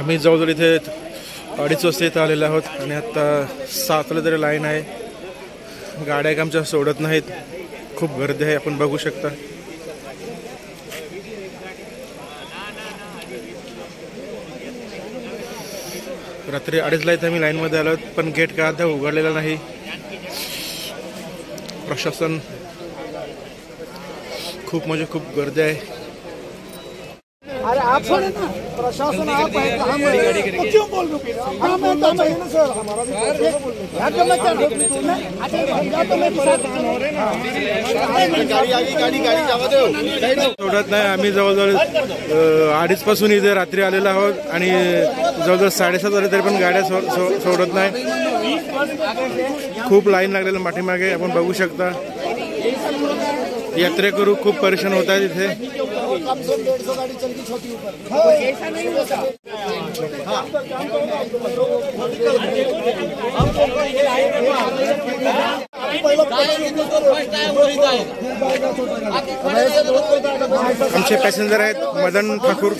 आम्ही जवळजवळ इथे 2:30 वाजता इथं आलेलो आहोत आणि आता 7ला तरी लाईन आहे. गाड्या एक आमच्या सोडत नाहीत. खूप गर्दी आहे, आपण बघू शकता. रात्री 2:30ला इथे आम्ही लाईनमध्ये आलो, पण गेट काय आता उघडलेला नाही. प्रशासन खूप म्हणजे खूप गर्दी आहे. अरे आप ना प्रशासन आप है हम क्यों बोल रहे हो? हम तो चाहिए ना सर हमारा भी मैं क्या रोक नहीं मैं अच्छा भैया तो मैं गाड़ी जावा दो सोडत नाही. आम्ही जवळजवळ 2:30 पासून इथे रात्री आलेलो आहोत आणि जवळजवळ 7:30 झाले तरी पण गाड्या सोडत नाही. खूप लाईन लागलेलं पाठीमागे आपण बघू शकता. यात्रेकरू खूप परेशान होत आहेत इथे. कम से 150 गाड़ी चलती छोटी ऊपर ऐसा नहीं होता. आमचे पॅसेंजर आहेत मदन ठाकूर,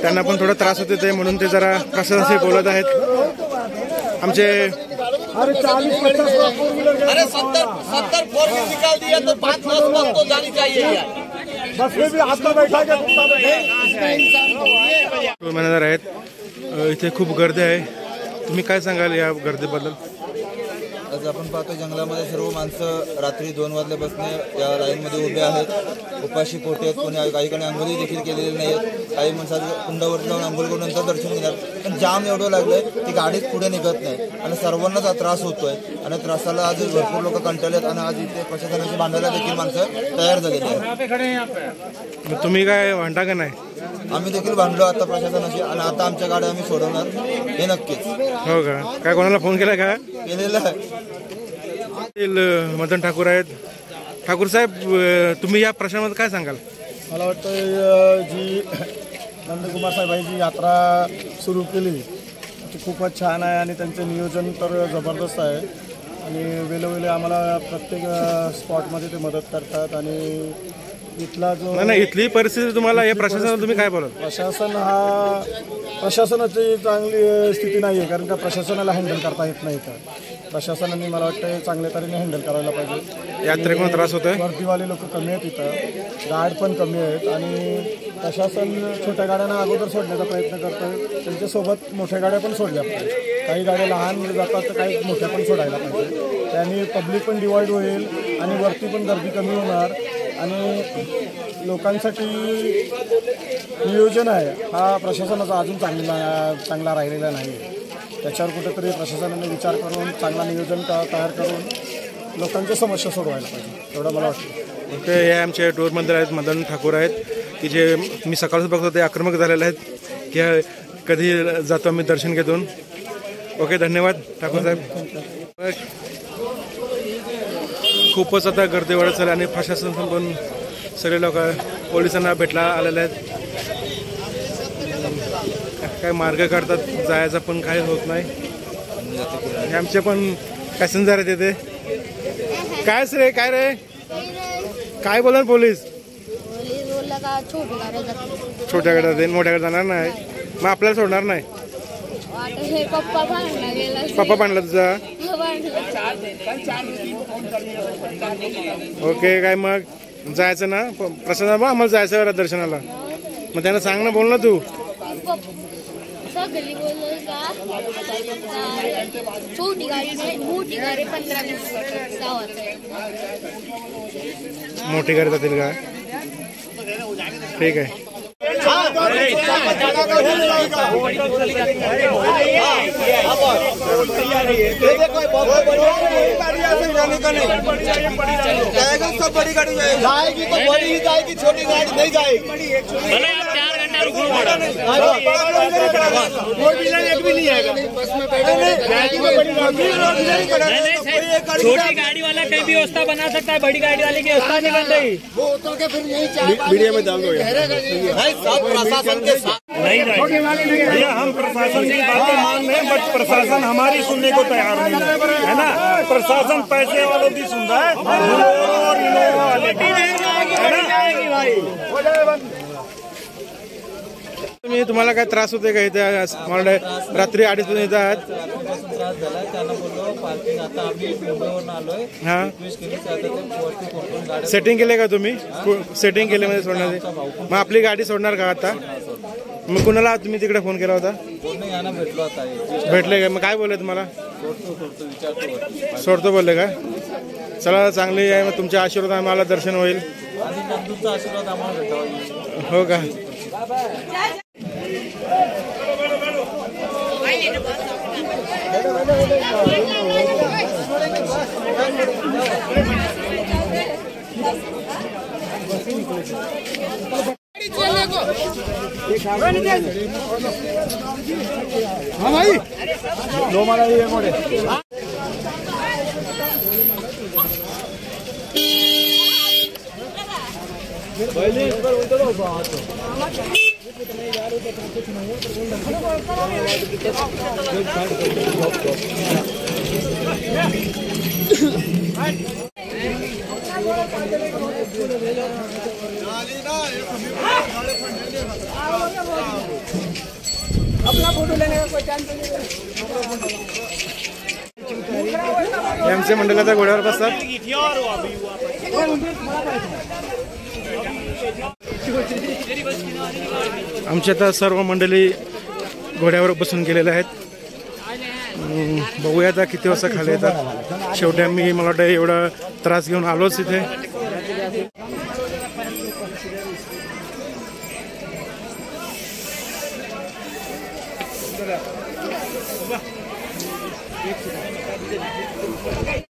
त्यांना पण थोडा त्रास होते ते म्हणून ते जरा प्रशासनाशी बोलत आहेत. आमचे अरे 40-50 अरे 70 फोर व्हीलर निकाल दिया तो 5 बस तो जानी चाहिए यार. बस में भी हाथ में बैठा के मॅनेजर आहेत. इथे खूप गर्दी आहे. तुम्ही काय सांगाल या गर्दीबद्दल? आज आपण पाहतो जंगलामध्ये सर्व माणसं रात्री 2 वाजल्यापासून या लाईनमध्ये उभे आहेत. उपाशी पोटे आहेत. कोणी काही काही अंघोळी देखील केलेली नाही आहेत. काही माणसं कुंडावरती जाऊन अंघोळ करून नंतर दर्शन घेणार. पण जाम एवढं लागलंय की गाडीच पुढे निघत नाही आणि सर्वांनाच हा त्रास होतोय आणि त्रासाला आज भरपूर लोक कंटाळलेत आणि आज इथे प्रशासनाशी भांडायला देखील माणसं तयार झालेली आहेत. तुम्ही काय म्हणता का नाही? आम्ही देखील भांडलो आता प्रशासनाशी आणि आता आमच्या गाड्या आम्ही सोडवणार हे नक्कीच. हो का? काय कोणाला फोन केला का? केलेलं आहे. मदन ठाकूर आहेत. ठाकूर साहेब, तुम्ही या प्रश्नामध्ये काय सांगाल? मला वाटतं जी नंदकुमार साहेबांची यात्रा सुरू केली ती खूपच छान आहे आणि त्यांचं नियोजन तर जबरदस्त आहे आणि वेळोवेळी आम्हाला प्रत्येक स्पॉटमध्ये ते मदत करतात आणि इथला जो नाही इथली परिस्थिती तुम्हाला या प्रशासनाला तुम्ही काय बोलाल? प्रशासनाची चांगली स्थिती नाही आहे कारण का प्रशासनाला हँडल करता येत नाही. तर प्रशासनाने मला वाटतं चांगल्या तऱ्हेने हँडल करायला पाहिजे. यात्रेकडून त्रास होतोय. गर्दीवाले लोक कमी आहेत इथं, गार्ड पण कमी आहेत आणि प्रशासन छोट्या गाड्यांना अगोदर सोडण्याचा प्रयत्न करतं. त्यांच्यासोबत मोठ्या गाड्या पण सोडल्या पाहिजे. काही गाड्या लहान जातात तर काही मोठ्या पण सोडायला पाहिजे. त्याने पब्लिक पण डिवाईड होईल आणि वरती पण गर्दी कमी होणार आणि लोकांसाठी नियोजन आहे हा प्रशासनाचा अजून चांगला राहिलेला नाही. त्याच्यावर कुठेतरी प्रशासनाने विचार करून चांगला नियोजन तयार करून लोकांच्या समस्या सोडवायला पाहिजे एवढं मला वाटतं. ओके, हे आमचे टूरमंत्री आहेत मदन ठाकूर आहेत की जे मी सकाळचं बघतो ते आक्रमक झालेले आहेत की कधी जातो आम्ही दर्शन घेतून. ओके, धन्यवाद ठाकूर साहेब. खूपच आता गर्दी वाढत चालली आणि प्रशासन पण सगळे लोक पोलिसांना भेटला आलेले आहेत. काय मार्ग काढतात जायचा पण काही होत नाही. हे आमचे पण पॅसेंजर आहेत तिथे. काय रे काय रे काय बोला पोलीस? छोट्या गाड्या जाईल मोठ्या गाड्या जाणार नाही. मग आपल्याला सोडणार नाही. पप्पा भांडला तुझा? ओके, काय मग जायचं ना प्रशासना? मग आम्हाला जायचं दर्शनाला. मग त्यांना सांग ना, बोल ना तू. छोटी गाडी नाही, मोठी गाडी 15-20 मोठी गाडी जातील का? ठीक आहे. सब बड़ी गाड़ी जाएगी तो बड़ी ही जाएगी, छोटी गाड़ी नहीं जाएगी. छोटी गाड़ी वाला कहीं भी व्यवस्था बना सकता है, बड़ी गाड़ी वाले की व्यवस्था नहीं बन रही. वो उतर के फिर यही मीडिया में डाल दो. सब प्रशासन के साथ नहीं भैया, हम प्रशासन की बातें मान रहे हैं बट प्रशासन हमारी सुनने को तैयार नहीं है ना. प्रशासन पैसे वालों की सुनता है और इनोवा वाले की, है ना. तुम्हाला काय त्रास होते का इथे मला रात्री 2:30 वाजता येतात? रात्रीपासून त्रास झाला. त्यांना बोललो पार्किंग आता आम्ही मुंबईवरून आलोय. हा रिक्वेस्ट केली तर आता ते वरती कोकण गाड्या सेटिंग केले का तुम्ही? सेटिंग केले मध्ये सोडण्याचे? मग आपली गाडी सोडणार का आता? मग कुणाला तुम्ही तिकडे फोन केला होता? पूर्ण यांना भेटलो आता. भेटले का? मग काय बोलले तुम्हाला? सोडतो विचारतो. सोडतो बोलले का? चला चांगली आहे. मग तुमच्या आशीर्वाद आम्हाला दर्शन होईल. आणि नंदूचा आशीर्वाद आम्हाला भेटावा. हो का? हाँ भाई दो माला ये मोड़े अपना फोटो लेने का कोई चांस नहीं। आमचे मंडळ आता घोड्यावर बसतात. आमच्या आता सर्व मंडळी घोड्यावर बसून गेलेले आहेत. बघूया आता किती वाजता खाली येतात. शेवटी आम्ही मला वाटतं एवढा त्रास घेऊन आलोच इथे.